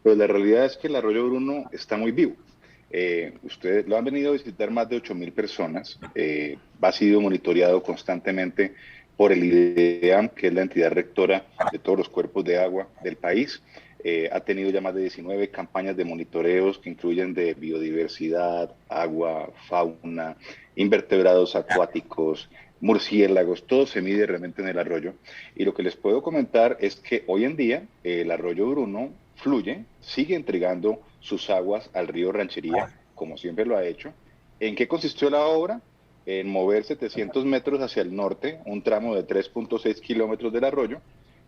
Pero la realidad es que el arroyo Bruno está muy vivo. Ustedes lo han venido a visitar más de 8.000 personas. Ha sido monitoreado constantemente por el IDEAM, que es la entidad rectora de todos los cuerpos de agua del país. Ha tenido ya más de 19 campañas de monitoreos que incluyen de biodiversidad, agua, fauna, invertebrados acuáticos, murciélagos, todo se mide realmente en el arroyo. Y lo que les puedo comentar es que hoy en día el arroyo Bruno fluye, sigue entregando sus aguas al río Ranchería, como siempre lo ha hecho. ¿En qué consistió la obra? En mover 700 metros hacia el norte, un tramo de 3.6 kilómetros del arroyo,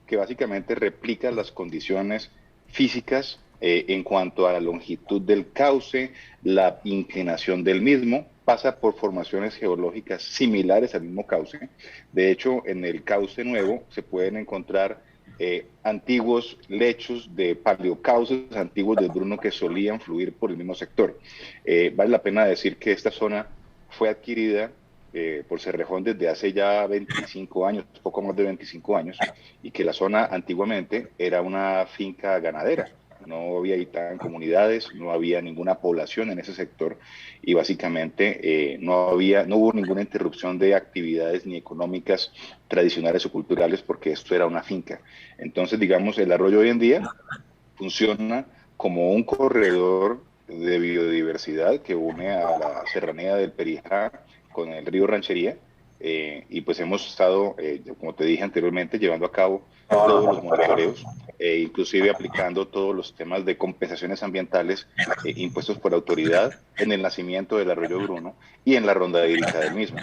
que básicamente replica las condiciones físicas en cuanto a la longitud del cauce, la inclinación del mismo, pasa por formaciones geológicas similares al mismo cauce. De hecho, en el cauce nuevo se pueden encontrar antiguos lechos de paleocauces antiguos del Bruno que solían fluir por el mismo sector. Vale la pena decir que esta zona fue adquirida por Cerrejón desde hace ya 25 años, poco más de 25 años, y que la zona antiguamente era una finca ganadera. No había habitaban comunidades, no había ninguna población en ese sector y básicamente no hubo ninguna interrupción de actividades ni económicas tradicionales o culturales porque esto era una finca. Entonces, digamos, el arroyo hoy en día funciona como un corredor de biodiversidad que une a la serranía del Perijá con el río Ranchería. Y pues hemos estado, como te dije anteriormente, llevando a cabo todos los monitoreos, inclusive aplicando todos los temas de compensaciones ambientales impuestos por autoridad en el nacimiento del arroyo Bruno y en la ronda hídrica del mismo.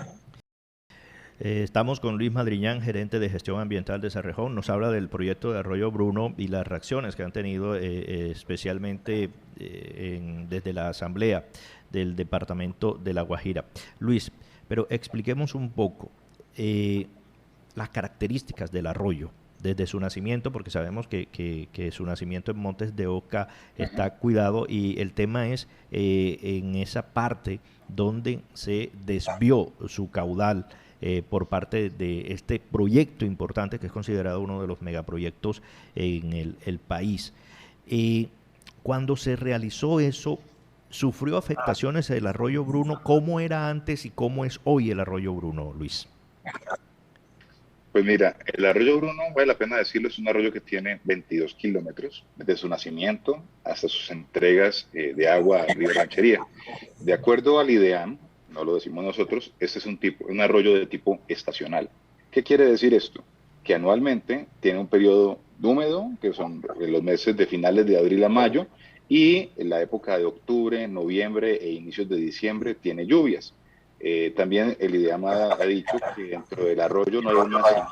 Estamos con Luis Madriñán, gerente de gestión ambiental de Cerrejón. Nos habla del proyecto de Arroyo Bruno y las reacciones que han tenido especialmente desde la asamblea del departamento de La Guajira. Luis, pero expliquemos un poco las características del arroyo desde su nacimiento, porque sabemos que su nacimiento en Montes de Oca está cuidado y el tema es en esa parte donde se desvió su caudal por parte de este proyecto importante que es considerado uno de los megaproyectos en el país. Cuando se realizó eso, ¿sufrió afectaciones el arroyo Bruno? ¿Cómo era antes y cómo es hoy el arroyo Bruno, Luis? Pues mira, el arroyo Bruno, vale la pena decirlo, es un arroyo que tiene 22 kilómetros desde su nacimiento hasta sus entregas de agua al río Ranchería. De acuerdo al IDEAM, no lo decimos nosotros, este es un arroyo de tipo estacional. ¿Qué quiere decir esto? Que anualmente tiene un periodo húmedo, que son los meses de finales de abril a mayo, y en la época de octubre, noviembre e inicios de diciembre tiene lluvias. También el IDEAM ha dicho que dentro del arroyo no hay un nacimiento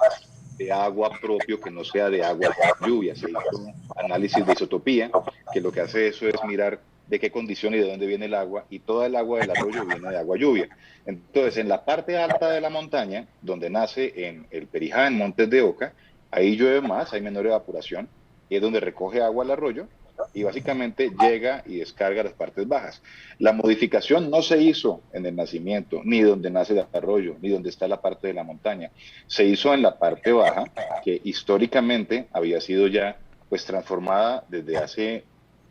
de agua propio que no sea de agua lluvia. Se hizo análisis de isotopía, que lo que hace eso es mirar de qué condición y de dónde viene el agua, y toda el agua del arroyo viene de agua lluvia. Entonces, en la parte alta de la montaña, donde nace en el Perijá, en Montes de Oca, ahí llueve más, hay menor evaporación, y es donde recoge agua el arroyo, y básicamente llega y descarga las partes bajas. La modificación no se hizo en el nacimiento, ni donde nace el arroyo, ni donde está la parte de la montaña. Se hizo en la parte baja, que históricamente había sido ya pues transformada desde hace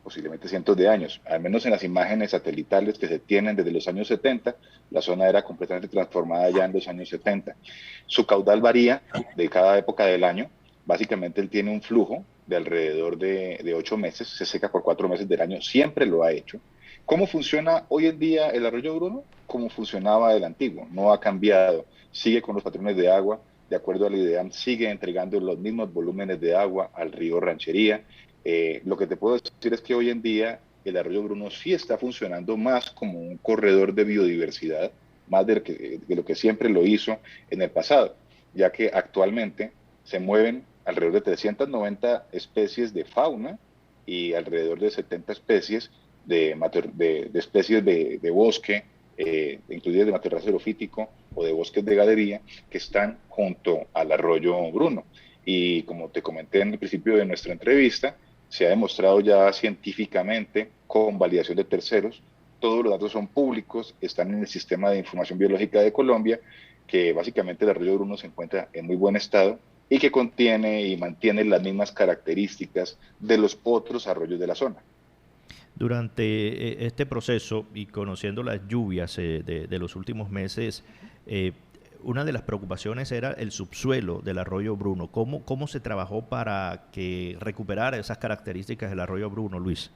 posiblemente cientos de años, al menos en las imágenes satelitales que se tienen desde los años 70, la zona era completamente transformada ya en los años 70. Su caudal varía de cada época del año, básicamente él tiene un flujo de alrededor de 8 meses, se seca por 4 meses del año, siempre lo ha hecho. ¿Cómo funciona hoy en día el arroyo Bruno? Como funcionaba el antiguo, no ha cambiado, sigue con los patrones de agua, de acuerdo al IDEAM, sigue entregando los mismos volúmenes de agua al río Ranchería. Lo que te puedo decir es que hoy en día el arroyo Bruno sí está funcionando más como un corredor de biodiversidad, más de lo que siempre lo hizo en el pasado, ya que actualmente se mueven alrededor de 390 especies de fauna y alrededor de 70 especies de especies de bosque, inclusive de matorral xerofítico o de bosques de galería, que están junto al arroyo Bruno. Y como te comenté en el principio de nuestra entrevista, se ha demostrado ya científicamente con validación de terceros, todos los datos son públicos, están en el Sistema de Información Biológica de Colombia, que básicamente el arroyo Bruno se encuentra en muy buen estado y que contiene y mantiene las mismas características de los otros arroyos de la zona. Durante este proceso y conociendo las lluvias de los últimos meses, eh, una de las preocupaciones era el subsuelo del arroyo Bruno. ¿Cómo se trabajó para que recuperara esas características del arroyo Bruno, Luis?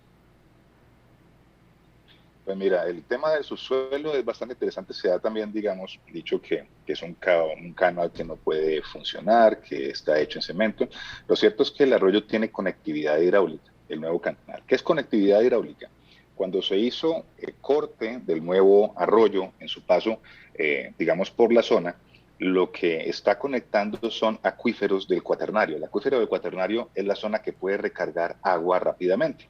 Pues mira, el tema del subsuelo es bastante interesante. Se da también, digamos, dicho que es un canal que no puede funcionar, que está hecho en cemento. Lo cierto es que el arroyo tiene conectividad hidráulica, el nuevo canal. ¿Qué es conectividad hidráulica? Cuando se hizo el corte del nuevo arroyo en su paso, digamos, por la zona, lo que está conectando son acuíferos del cuaternario. El acuífero del cuaternario es la zona que puede recargar agua rápidamente.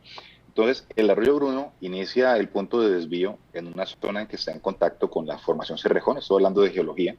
Entonces, el arroyo Bruno inicia el punto de desvío en una zona en que está en contacto con la formación Cerrejón. Estoy hablando de geología,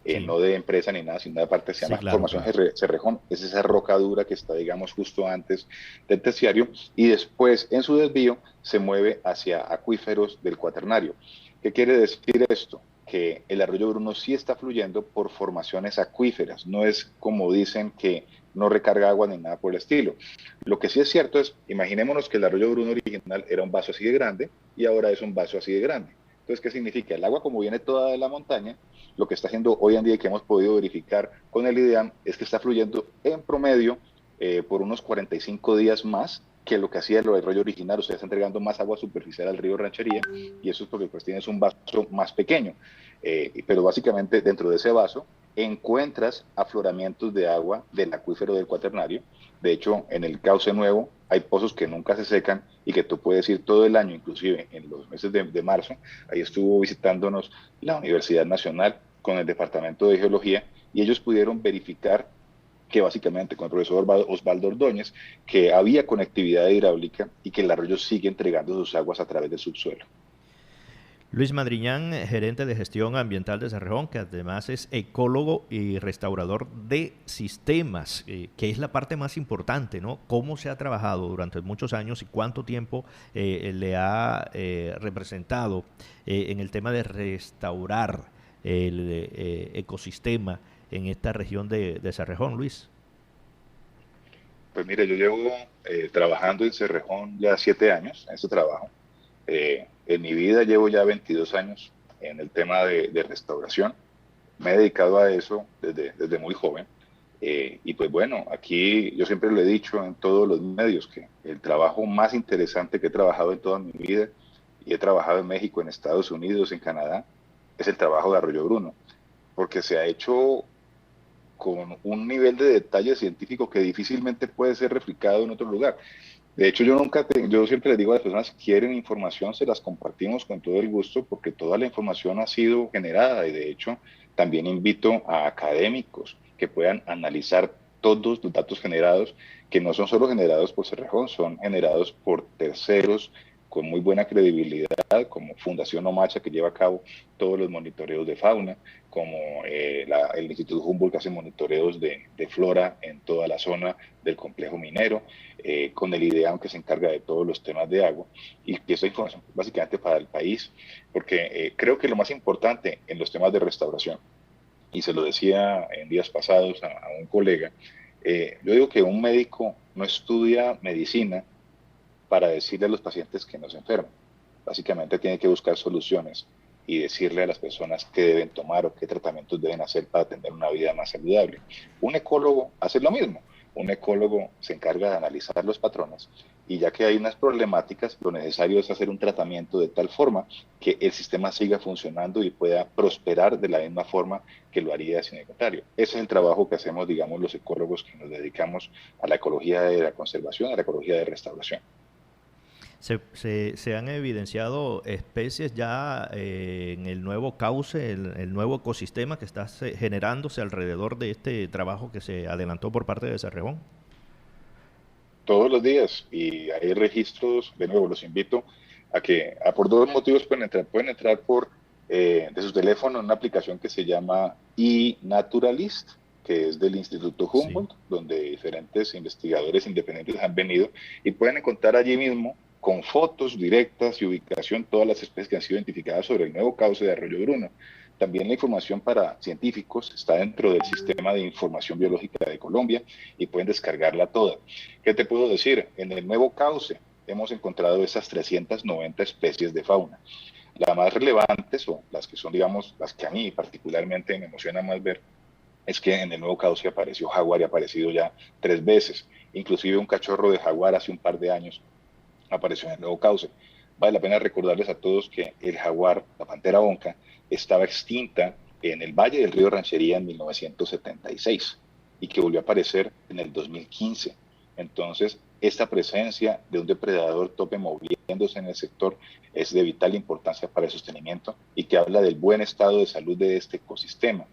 Sí, no de empresa ni nada, sino de parte se sí, llama claro, formación claro. Cerrejón. Es esa roca dura que está, digamos, justo antes del terciario y después en su desvío se mueve hacia acuíferos del cuaternario. ¿Qué quiere decir esto? Que el arroyo Bruno sí está fluyendo por formaciones acuíferas. No es como dicen que no recarga agua ni nada por el estilo. Lo que sí es cierto es, imaginémonos que el arroyo Bruno original era un vaso así de grande y ahora es un vaso así de grande. Entonces, ¿qué significa? El agua, como viene toda de la montaña, lo que está haciendo hoy en día y que hemos podido verificar con el IDEAM es que está fluyendo en promedio por unos 45 días más que lo que hacía el arroyo original. O sea, está entregando más agua superficial al río Ranchería y eso es porque pues tienes un vaso más pequeño. Pero básicamente dentro de ese vaso encuentras afloramientos de agua del acuífero del cuaternario. De hecho, en el cauce nuevo hay pozos que nunca se secan y que tú puedes ir todo el año, inclusive en los meses de marzo. Ahí estuvo visitándonos la Universidad Nacional con el Departamento de Geología y ellos pudieron verificar que básicamente con el profesor Osvaldo Ordóñez, que había conectividad hidráulica y que el arroyo sigue entregando sus aguas a través del subsuelo. Luis Madriñán, gerente de gestión ambiental de Cerrejón, que además es ecólogo y restaurador de sistemas, que es la parte más importante, ¿no? ¿Cómo se ha trabajado durante muchos años y cuánto tiempo le ha representado en el tema de restaurar el ecosistema en esta región de Cerrejón, Luis? Pues mire, yo llevo trabajando en Cerrejón ya 7 años en ese trabajo. En mi vida llevo ya 22 años en el tema de restauración. Me he dedicado a eso desde muy joven. Y pues bueno, aquí yo siempre lo he dicho en todos los medios que el trabajo más interesante que he trabajado en toda mi vida, y he trabajado en México, en Estados Unidos, en Canadá, es el trabajo de Arroyo Bruno, porque se ha hecho con un nivel de detalle científico que difícilmente puede ser replicado en otro lugar. De hecho, yo siempre les digo a las personas que quieren información, se las compartimos con todo el gusto, porque toda la información ha sido generada y de hecho también invito a académicos que puedan analizar todos los datos generados, que no son solo generados por Cerrejón, son generados por terceros con muy buena credibilidad, como Fundación Omacha, que lleva a cabo todos los monitoreos de fauna, como el Instituto Humboldt, que hace monitoreos de flora en toda la zona del complejo minero, con el IDEAM, que se encarga de todos los temas de agua, y que esta información básicamente para el país, porque creo que lo más importante en los temas de restauración, y se lo decía en días pasados a un colega, yo digo que un médico no estudia medicina para decirle a los pacientes que no se enferman. Básicamente tiene que buscar soluciones y decirle a las personas qué deben tomar o qué tratamientos deben hacer para tener una vida más saludable. Un ecólogo hace lo mismo. Un ecólogo se encarga de analizar los patrones y ya que hay unas problemáticas, lo necesario es hacer un tratamiento de tal forma que el sistema siga funcionando y pueda prosperar de la misma forma que lo haría sin el contrario. Ese es el trabajo que hacemos, digamos, los ecólogos que nos dedicamos a la ecología de la conservación, a la ecología de restauración. Se han evidenciado especies ya en el nuevo cauce, el nuevo ecosistema que está generándose alrededor de este trabajo que se adelantó por parte de Cerrejón. Todos los días y hay registros, de nuevo los invito a que por dos motivos pueden entrar por de su teléfono en una aplicación que se llama eNaturalist, que es del Instituto Sí. Humboldt, donde diferentes investigadores independientes han venido y pueden encontrar allí mismo con fotos directas y ubicación todas las especies que han sido identificadas sobre el nuevo cauce de Arroyo Bruno. También la información para científicos está dentro del Sistema de Información Biológica de Colombia y pueden descargarla toda. ¿Qué te puedo decir? En el nuevo cauce hemos encontrado esas 390 especies de fauna. Las más relevantes, o las que son, digamos, las que a mí particularmente me emociona más ver, es que en el nuevo cauce apareció jaguar y ha aparecido ya 3 veces. Inclusive un cachorro de jaguar hace un par de años apareció en el nuevo cauce. Vale la pena recordarles a todos que el jaguar, la pantera bonca, estaba extinta en el Valle del Río Ranchería en 1976 y que volvió a aparecer en el 2015. Entonces, esta presencia de un depredador tope moviéndose en el sector es de vital importancia para el sostenimiento y que habla del buen estado de salud de este ecosistema.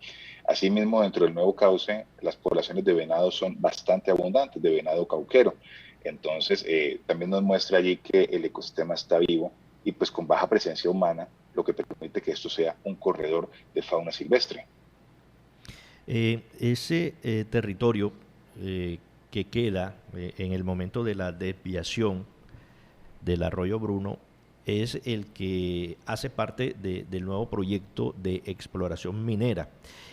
Asimismo, dentro del nuevo cauce, las poblaciones de venado son bastante abundantes, de venado cauquero. Entonces, también nos muestra allí que el ecosistema está vivo y pues con baja presencia humana, lo que permite que esto sea un corredor de fauna silvestre. Ese territorio que queda en el momento de la desviación del arroyo Bruno es el que hace parte del nuevo proyecto de exploración minera.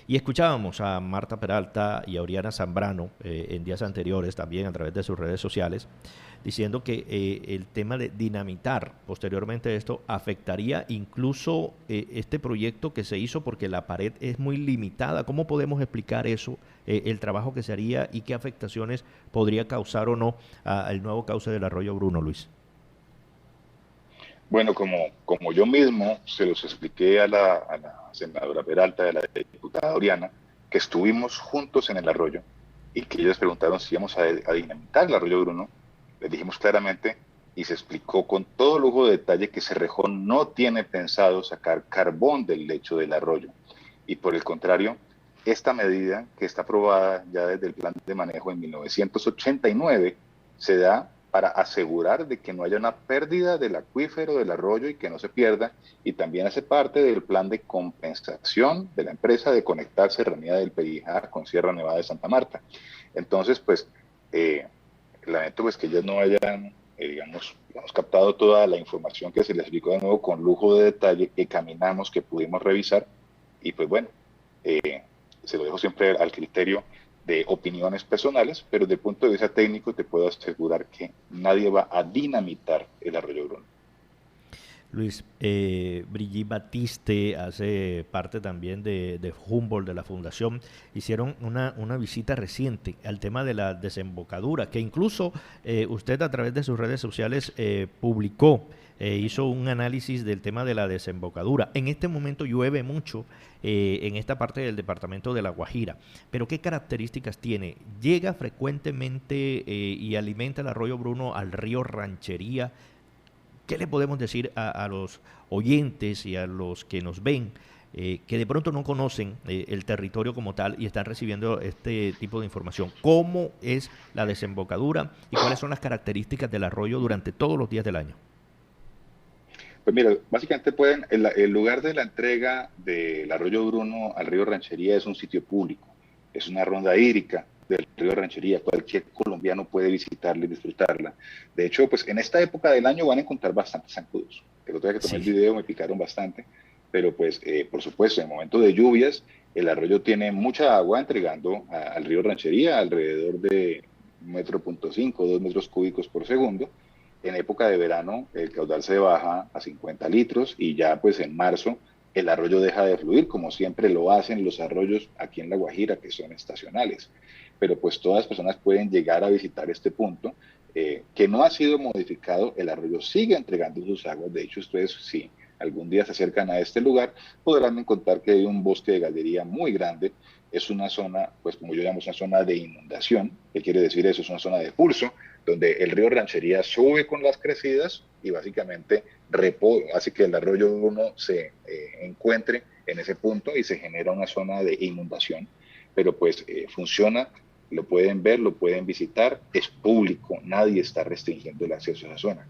Y escuchábamos a Marta Peralta y a Oriana Zambrano en días anteriores, también a través de sus redes sociales, diciendo que el tema de dinamitar posteriormente esto afectaría incluso este proyecto que se hizo porque la pared es muy limitada. ¿Cómo podemos explicar eso, el trabajo que se haría y qué afectaciones podría causar o no al nuevo cauce del arroyo Bruno, Luis? Bueno, como yo mismo se los expliqué a la senadora Peralta, a la diputada Oriana, que estuvimos juntos en el arroyo y que ellos preguntaron si íbamos a dinamitar el arroyo Bruno, les dijimos claramente y se explicó con todo lujo de detalle que Cerrejón no tiene pensado sacar carbón del lecho del arroyo y por el contrario, esta medida que está aprobada ya desde el plan de manejo en 1989 se da para asegurar de que no haya una pérdida del acuífero del arroyo y que no se pierda, y también hace parte del plan de compensación de la empresa de conectar Serranía del Perijá con Sierra Nevada de Santa Marta. Entonces, pues, lamento pues que ellos no hayan, digamos, captado toda la información que se les explicó de nuevo con lujo de detalle, que caminamos, que pudimos revisar, y pues bueno, se lo dejo siempre al criterio de opiniones personales, pero desde el punto de vista técnico te puedo asegurar que nadie va a dinamitar el arroyo Bruno. Luis, Brigitte Batiste hace parte también de Humboldt, de la Fundación. Hicieron una visita reciente al tema de la desembocadura, que incluso usted a través de sus redes sociales publicó, hizo un análisis del tema de la desembocadura. En este momento llueve mucho en esta parte del departamento de La Guajira, pero ¿qué características tiene? ¿Llega frecuentemente y alimenta el arroyo Bruno al río Ranchería? ¿Qué le podemos decir a los oyentes y a los que nos ven que de pronto no conocen el territorio como tal y están recibiendo este tipo de información? ¿Cómo es la desembocadura y cuáles son las características del arroyo durante todos los días del año? Pues mira, básicamente el lugar de la entrega del arroyo Bruno al río Ranchería es un sitio público, es una ronda hídrica del río Ranchería. Cualquier colombiano puede visitarla y disfrutarla. De hecho, pues en esta época del año van a encontrar bastantes zancudos. El otro día que tomé el video me picaron bastante, pero pues por supuesto, en el momento de lluvias, el arroyo tiene mucha agua entregando al río Ranchería, alrededor de 1,5 2 metros cúbicos por segundo. En época de verano, el caudal se baja a 50 litros y ya pues en marzo el arroyo deja de fluir, como siempre lo hacen los arroyos aquí en La Guajira, que son estacionales. Pero pues todas las personas pueden llegar a visitar este punto, que no ha sido modificado, el arroyo sigue entregando sus aguas. De hecho, ustedes si algún día se acercan a este lugar, podrán encontrar que hay un bosque de galería muy grande. Es una zona, pues como yo llamo, es una zona de inundación. ¿Qué quiere decir eso? Es una zona de pulso, donde el río Ranchería sube con las crecidas y básicamente hace que el arroyo Bruno se encuentre en ese punto y se genera una zona de inundación. Pero pues funciona, lo pueden ver, lo pueden visitar, es público, nadie está restringiendo el acceso a esa zona.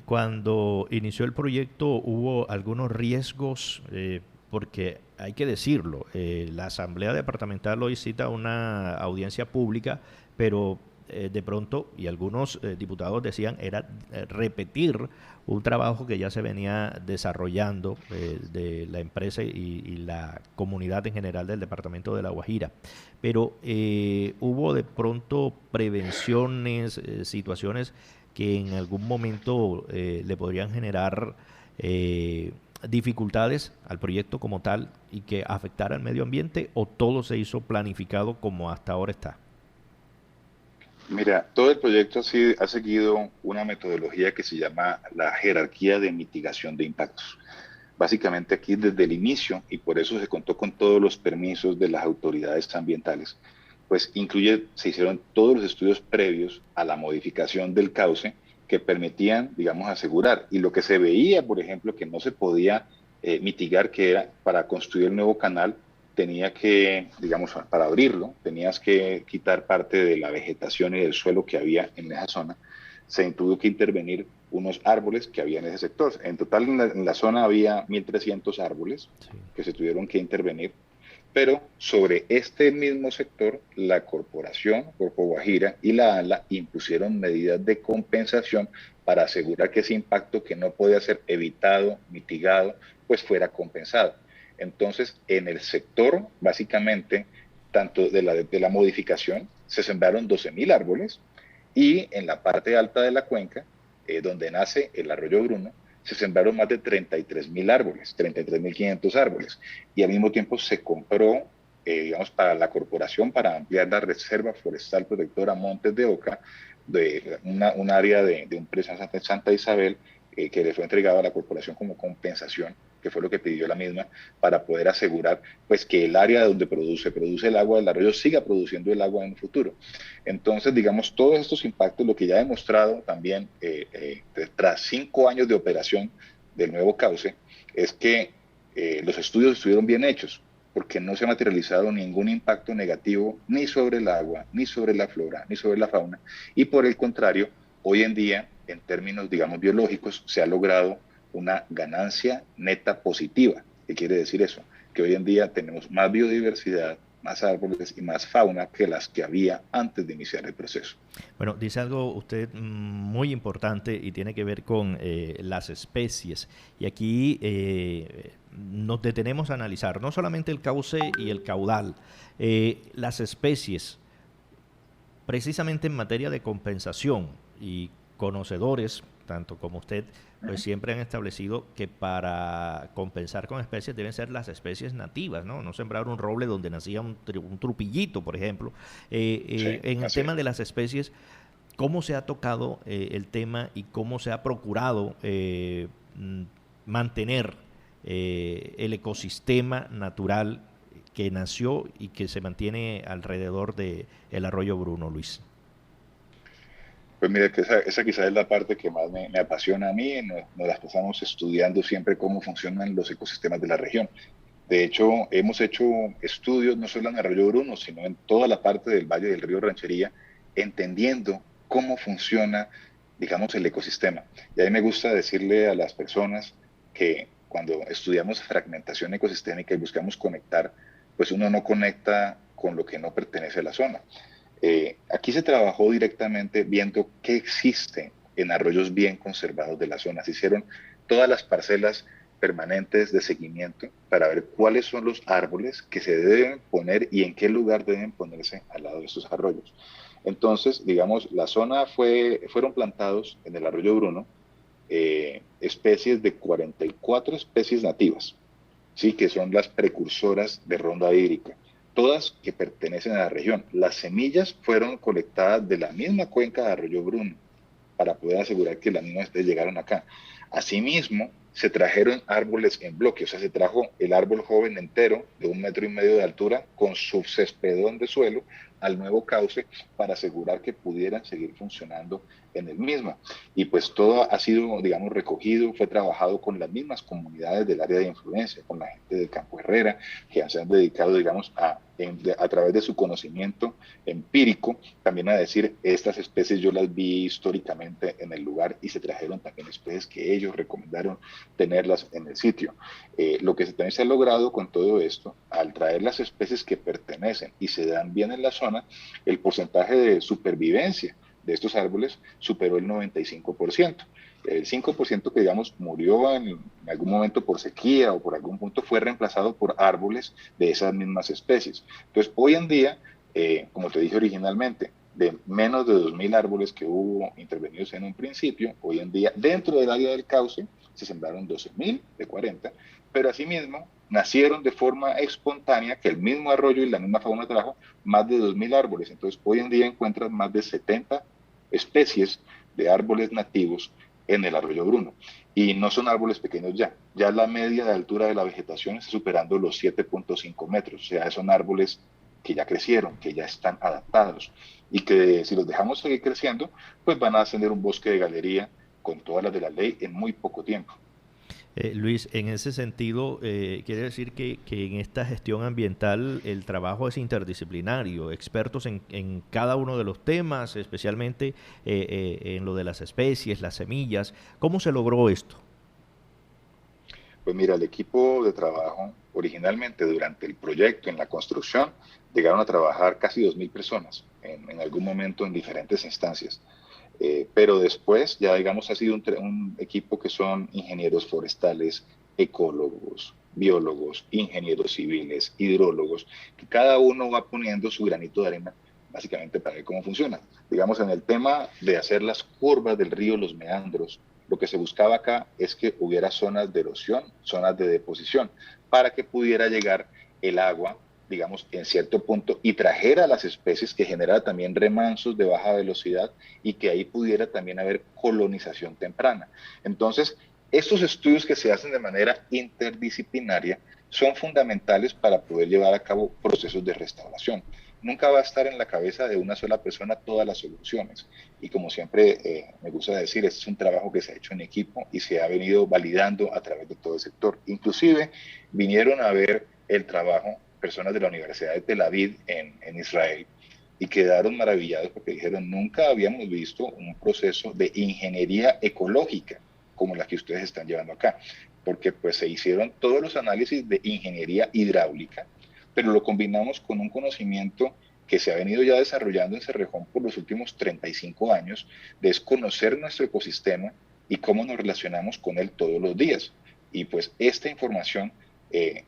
Cuando inició el proyecto hubo algunos riesgos, porque hay que decirlo, la Asamblea Departamental hoy cita una audiencia pública, pero de pronto, y algunos diputados decían, era repetir un trabajo que ya se venía desarrollando de la empresa y la comunidad en general del departamento de La Guajira. Pero hubo de pronto prevenciones, situaciones que en algún momento le podrían generar dificultades al proyecto como tal y que afectara al medio ambiente, o todo se hizo planificado como hasta ahora está. Mira, todo el proyecto ha seguido una metodología que se llama la jerarquía de mitigación de impactos. Básicamente aquí desde el inicio, y por eso se contó con todos los permisos de las autoridades ambientales, pues se hicieron todos los estudios previos a la modificación del cauce que permitían, digamos, asegurar. Y lo que se veía, por ejemplo, que no se podía mitigar, que era para construir el nuevo canal, tenía que, digamos, para abrirlo, tenías que quitar parte de la vegetación y del suelo que había en esa zona. Se tuvo que intervenir unos árboles que había en ese sector. En total en la zona había 1.300 árboles Sí. que se tuvieron que intervenir, pero sobre este mismo sector, la corporación, Corpo Guajira y la ANLA impusieron medidas de compensación para asegurar que ese impacto que no podía ser evitado, mitigado, pues fuera compensado. Entonces, en el sector, básicamente, tanto de la modificación, se sembraron 12.000 árboles, y en la parte alta de la cuenca, donde nace el arroyo Bruno, se sembraron más de 33.000 árboles, 33.500 árboles, y al mismo tiempo se compró, digamos, para la corporación, para ampliar la reserva forestal protectora Montes de Oca, de un área de un predio en Santa Isabel, que le fue entregado a la corporación como compensación, que fue lo que pidió la misma, para poder asegurar pues que el área donde produce el agua del arroyo siga produciendo el agua en el futuro. Entonces, digamos, todos estos impactos, lo que ya ha demostrado también tras 5 años de operación del nuevo cauce, es que los estudios estuvieron bien hechos, porque no se ha materializado ningún impacto negativo ni sobre el agua, ni sobre la flora, ni sobre la fauna, y por el contrario, hoy en día, en términos, digamos, biológicos, se ha logrado una ganancia neta positiva. ¿Qué quiere decir eso? Que hoy en día tenemos más biodiversidad, más árboles y más fauna que las que había antes de iniciar el proceso. Bueno, dice algo usted muy importante y tiene que ver con las especies. Y aquí nos detenemos a analizar no solamente el cauce y el caudal, las especies, precisamente en materia de compensación, y conocedores, tanto como usted, pues siempre han establecido que para compensar con especies deben ser las especies nativas, ¿no? No sembrar un roble donde nacía un trupillito, por ejemplo. Sí, En el así tema es. de las especies, ¿cómo se ha tocado el tema y cómo se ha procurado mantener el ecosistema natural que nació y que se mantiene alrededor de el arroyo Bruno, Luis? Pues mire, que esa quizás es la parte que más me apasiona a mí. Nos las pasamos estudiando siempre cómo funcionan los ecosistemas de la región. De hecho, hemos hecho estudios no solo en Arroyo Bruno, sino en toda la parte del Valle del Río Ranchería, entendiendo cómo funciona, digamos, el ecosistema. Y a mí me gusta decirle a las personas que cuando estudiamos fragmentación ecosistémica y buscamos conectar, pues uno no conecta con lo que no pertenece a la zona. Aquí se trabajó directamente viendo qué existe en arroyos bien conservados de la zona. Se hicieron todas las parcelas permanentes de seguimiento para ver cuáles son los árboles que se deben poner y en qué lugar deben ponerse al lado de estos arroyos. Entonces, digamos, fueron plantados en el arroyo Bruno especies de 44 especies nativas, ¿sí? Que son las precursoras de ronda hídrica, todas que pertenecen a la región. Las semillas fueron colectadas de la misma cuenca de Arroyo Bruno para poder asegurar que las mismas especies llegaron acá. Asimismo, se trajeron árboles en bloque, o sea, se trajo el árbol joven entero de 1,5 metros de altura con su cespedón de suelo al nuevo cauce para asegurar que pudieran seguir funcionando en el mismo. y pues todo ha sido, digamos, recogido, fue trabajado con las mismas comunidades del área de influencia, con la gente del Campo Herrera, que se han dedicado, digamos, a través de su conocimiento empírico, también a decir, estas especies yo las vi históricamente en el lugar y se trajeron también especies que ellos recomendaron tenerlas en el sitio. Lo que también se ha logrado con todo esto, al traer las especies que pertenecen y se dan bien en la zona, el porcentaje de supervivencia de estos árboles superó el 95%. El 5% que, digamos, murió en algún momento por sequía o por algún punto fue reemplazado por árboles de esas mismas especies. Entonces, hoy en día, como te dije originalmente, de menos de 2.000 árboles que hubo intervenidos en un principio, hoy en día, dentro del área del cauce, se sembraron 12.000 de 40, pero asimismo nacieron de forma espontánea, que el mismo arroyo y la misma fauna trajo, más de 2.000 árboles. Entonces, hoy en día encuentran más de 70 especies de árboles nativos en el arroyo Bruno. Y no son árboles pequeños ya. Ya la media de altura de la vegetación está superando los 7.5 metros. O sea, son árboles que ya crecieron, que ya están adaptados y que si los dejamos seguir creciendo, pues van a ascender un bosque de galería con todas las de la ley en muy poco tiempo. Luis, en ese sentido, quiere decir que en esta gestión ambiental el trabajo es interdisciplinario, expertos en cada uno de los temas, especialmente en lo de las especies, las semillas. ¿Cómo se logró esto? Pues mira, el equipo de trabajo, originalmente durante el proyecto, en la construcción, llegaron a trabajar casi 2.000 personas en algún momento en diferentes instancias. Pero después ya digamos ha sido un equipo que son ingenieros forestales, ecólogos, biólogos, ingenieros civiles, hidrólogos, que cada uno va poniendo su granito de arena básicamente para ver cómo funciona. Digamos, en el tema de hacer las curvas del río, los meandros, lo que se buscaba acá es que hubiera zonas de erosión, zonas de deposición, para que pudiera llegar el agua, digamos, en cierto punto y trajera las especies, que genera también remansos de baja velocidad y que ahí pudiera también haber colonización temprana. Entonces, estos estudios que se hacen de manera interdisciplinaria son fundamentales para poder llevar a cabo procesos de restauración. Nunca va a estar en la cabeza de una sola persona todas las soluciones. Y como siempre me gusta decir, este es un trabajo que se ha hecho en equipo y se ha venido validando a través de todo el sector. Inclusive vinieron a ver el trabajo personas de la Universidad de Tel Aviv en Israel y quedaron maravillados porque dijeron, nunca habíamos visto un proceso de ingeniería ecológica como la que ustedes están llevando acá, porque pues se hicieron todos los análisis de ingeniería hidráulica, pero lo combinamos con un conocimiento que se ha venido ya desarrollando en Cerrejón por los últimos 35 años, de conocer nuestro ecosistema y cómo nos relacionamos con él todos los días. Y pues esta información,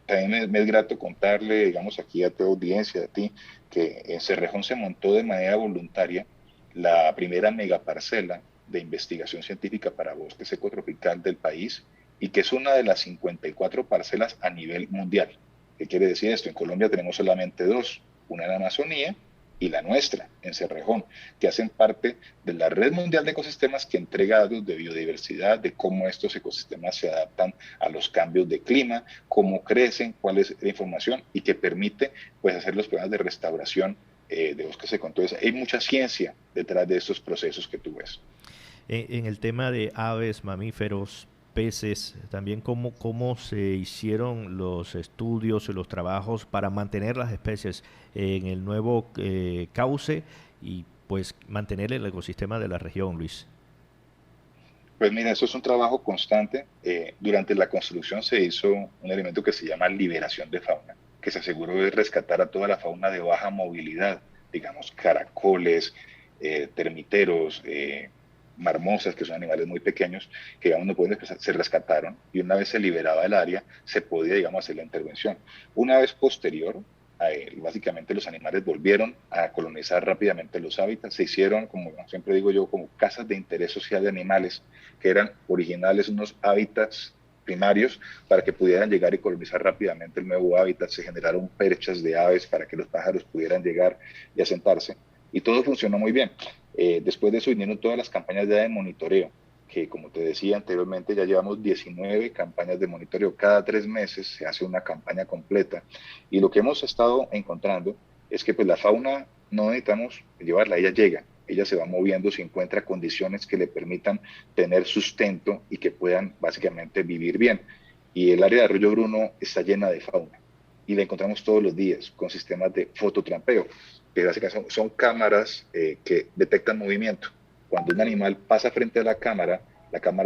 también me es grato contarle, digamos, aquí a tu audiencia, a ti, que en Cerrejón se montó de manera voluntaria la primera megaparcela de investigación científica para bosque seco tropical del país y que es una de las 54 parcelas a nivel mundial. ¿Qué quiere decir esto? En Colombia tenemos solamente dos, una en la Amazonía y la nuestra, en Cerrejón, que hacen parte de la Red Mundial de Ecosistemas que entrega datos de biodiversidad, de cómo estos ecosistemas se adaptan a los cambios de clima, cómo crecen, cuál es la información y que permite pues, hacer los programas de restauración de bosques secos. Entonces, hay mucha ciencia detrás de estos procesos que tú ves. En el tema de aves, mamíferos, peces, también cómo se hicieron los estudios y los trabajos para mantener las especies en el nuevo cauce y pues mantener el ecosistema de la región, Luis. Pues mira, eso es un trabajo constante. Durante la construcción se hizo un elemento que se llama liberación de fauna, que se aseguró de rescatar a toda la fauna de baja movilidad, digamos caracoles, termiteros, marmosas, que son animales muy pequeños, que digamos no pueden se rescataron y una vez se liberaba el área, se podía, digamos, hacer la intervención. Una vez posterior, básicamente los animales volvieron a colonizar rápidamente los hábitats, se hicieron, como siempre digo yo, como casas de interés social de animales, que eran originales unos hábitats primarios para que pudieran llegar y colonizar rápidamente el nuevo hábitat, se generaron perchas de aves para que los pájaros pudieran llegar y asentarse, y todo funcionó muy bien. Después de eso vinieron todas las campañas de monitoreo, que como te decía anteriormente ya llevamos 19 campañas de monitoreo, cada 3 meses se hace una campaña completa y lo que hemos estado encontrando es que pues la fauna no necesitamos llevarla, ella llega, ella se va moviendo si encuentra condiciones que le permitan tener sustento y que puedan básicamente vivir bien. Y el área de Arroyo Bruno está llena de fauna y la encontramos todos los días con sistemas de fototrampeo, que básicamente son cámaras que detectan movimiento. Cuando un animal pasa frente a la cámara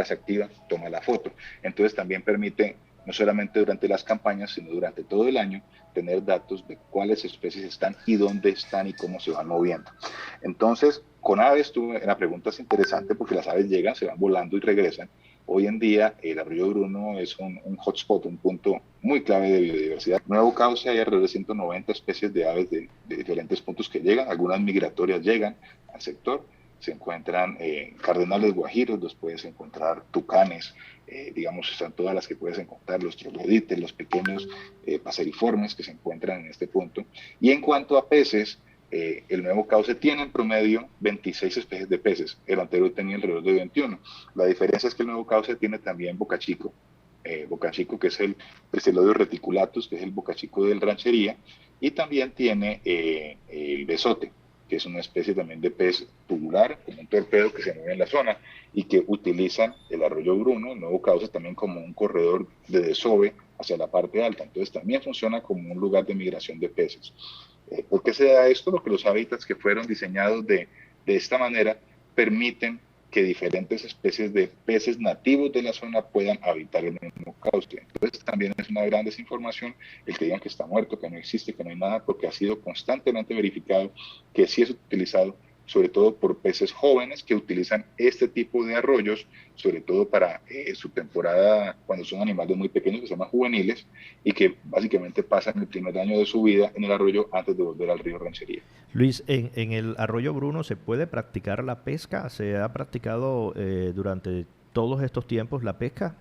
se activa, toma la foto. Entonces también permite, no solamente durante las campañas, sino durante todo el año, tener datos de cuáles especies están y dónde están y cómo se van moviendo. Entonces, con aves, la pregunta es interesante porque las aves llegan, se van volando y regresan. Hoy en día, el Arroyo Bruno es un hotspot, un punto muy clave de biodiversidad. Nuevo Cauce hay alrededor de 190 especies de aves de diferentes puntos que llegan, algunas migratorias llegan al sector. Se encuentran cardenales guajiros, los puedes encontrar tucanes, digamos, están todas las que puedes encontrar, los troglodites, los pequeños paseriformes que se encuentran en este punto. Y en cuanto a peces, el Nuevo Cauce tiene en promedio 26 especies de peces, el anterior tenía alrededor de 21. La diferencia es que el Nuevo Cauce tiene también bocachico, que es el Presiloides reticulatus, que es el bocachico del ranchería, y también tiene el besote, que es una especie también de pez tubular, como un torpedo que se mueve en la zona, y que utilizan el Arroyo Bruno, el Nuevo Cauce, también como un corredor de desove hacia la parte alta. Entonces también funciona como un lugar de migración de peces. ¿Por qué se da esto? Porque los hábitats que fueron diseñados de esta manera permiten que diferentes especies de peces nativos de la zona puedan habitar en el mismo cauce. Entonces también es una gran desinformación el que digan que está muerto, que no existe, que no hay nada, porque ha sido constantemente verificado que sí es utilizado, sobre todo por peces jóvenes que utilizan este tipo de arroyos, sobre todo para su temporada, cuando son animales muy pequeños, que se llaman juveniles, y que básicamente pasan el primer año de su vida en el arroyo antes de volver al río Ranchería. Luis, en el Arroyo Bruno se puede practicar la pesca. ¿Se ha practicado durante todos estos tiempos la pesca?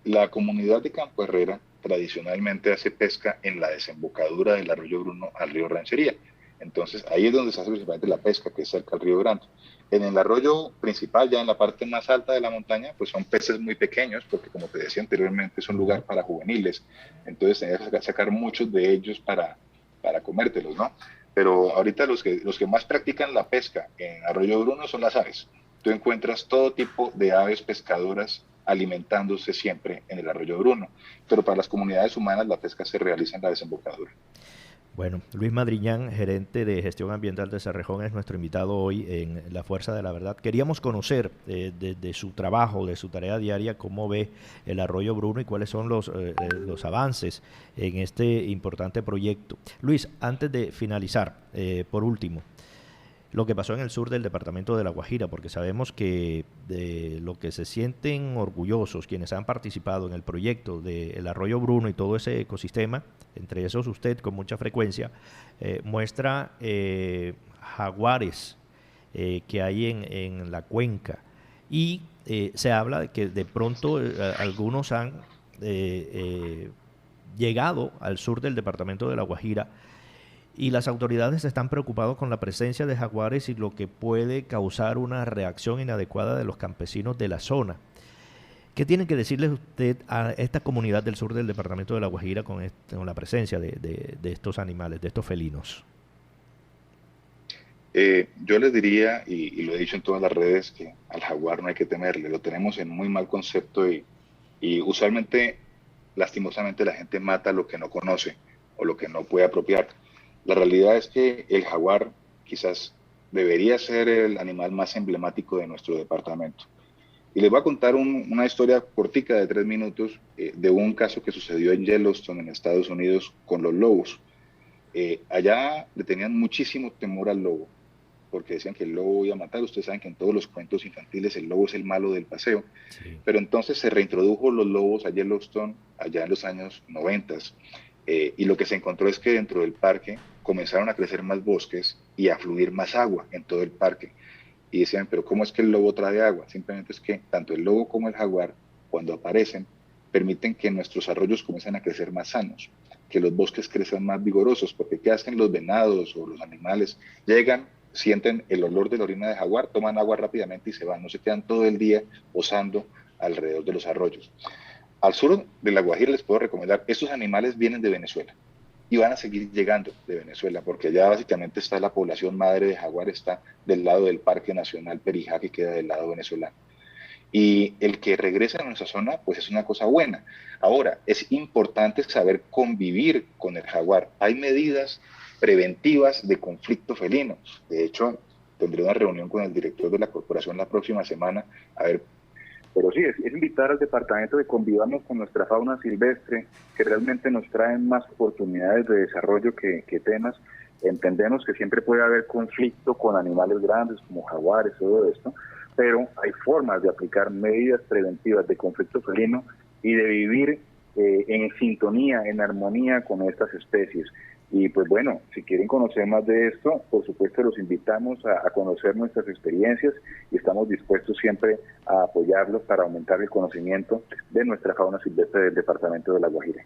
La comunidad de Campo Herrera tradicionalmente hace pesca en la desembocadura del Arroyo Bruno al río Ranchería. Entonces ahí es donde se hace principalmente la pesca, que es cerca al río Grande. En el arroyo principal, ya en la parte más alta de la montaña, pues son peces muy pequeños, porque como te decía anteriormente, es un lugar para juveniles. Entonces tenías que sacar muchos de ellos para comértelos, ¿no? Pero ahorita los que más practican la pesca en Arroyo Bruno son las aves. Tú encuentras todo tipo de aves pescadoras alimentándose siempre en el Arroyo Bruno, pero para las comunidades humanas la pesca se realiza en la desembocadura. Bueno, Luis Madriñán, gerente de gestión ambiental de Cerrejón, es nuestro invitado hoy en La Fuerza de la Verdad. Queríamos conocer de su trabajo, de su tarea diaria, cómo ve el Arroyo Bruno y cuáles son los avances en este importante proyecto. Luis, antes de finalizar, por último, lo que pasó en el sur del departamento de La Guajira, porque sabemos que de lo que se sienten orgullosos quienes han participado en el proyecto del Arroyo Bruno y todo ese ecosistema, entre esos usted con mucha frecuencia, muestra jaguares que hay en la cuenca y se habla de que de pronto algunos han llegado al sur del departamento de La Guajira y las autoridades están preocupados con la presencia de jaguares y lo que puede causar una reacción inadecuada de los campesinos de la zona. ¿Qué tiene que decirle usted a esta comunidad del sur del departamento de La Guajira con la presencia de estos animales, de estos felinos? Yo les diría, y lo he dicho en todas las redes, que al jaguar no hay que temerle, lo tenemos en muy mal concepto y usualmente, lastimosamente, la gente mata lo que no conoce o lo que no puede apropiar. La realidad es que el jaguar quizás debería ser el animal más emblemático de nuestro departamento. Y les voy a contar una historia cortica de 3 minutos de un caso que sucedió en Yellowstone, en Estados Unidos, con los lobos. Allá le tenían muchísimo temor al lobo, porque decían que el lobo iba a matar. Ustedes saben que en todos los cuentos infantiles el lobo es el malo del paseo. Sí. Pero entonces se reintrodujo los lobos a Yellowstone allá en los años 90. Y lo que se encontró es que dentro del parque comenzaron a crecer más bosques y a fluir más agua en todo el parque. Y decían, pero ¿cómo es que el lobo trae agua? Simplemente es que tanto el lobo como el jaguar, cuando aparecen, permiten que nuestros arroyos comiencen a crecer más sanos, que los bosques crezcan más vigorosos, porque ¿qué hacen los venados o los animales? Llegan, sienten el olor de la orina de jaguar, toman agua rápidamente y se van, no se quedan todo el día posando alrededor de los arroyos. Al sur de La Guajira les puedo recomendar, estos animales vienen de Venezuela. y van a seguir llegando de Venezuela, porque allá básicamente está la población madre de jaguar, está del lado del Parque Nacional Perijá, que queda del lado venezolano. Y el que regrese a nuestra zona, pues es una cosa buena. Ahora, es importante saber convivir con el jaguar. Hay medidas preventivas de conflicto felino. De hecho, tendré una reunión con el director de la corporación la próxima semana a ver. Pero sí, es invitar al departamento de convivamos con nuestra fauna silvestre, que realmente nos traen más oportunidades de desarrollo que temas. Entendemos que siempre puede haber conflicto con animales grandes como jaguares, todo esto, pero hay formas de aplicar medidas preventivas de conflicto felino y de vivir en sintonía, en armonía con estas especies. Y pues bueno, si quieren conocer más de esto, por supuesto los invitamos a conocer nuestras experiencias y estamos dispuestos siempre a apoyarlos para aumentar el conocimiento de nuestra fauna silvestre del departamento de La Guajira.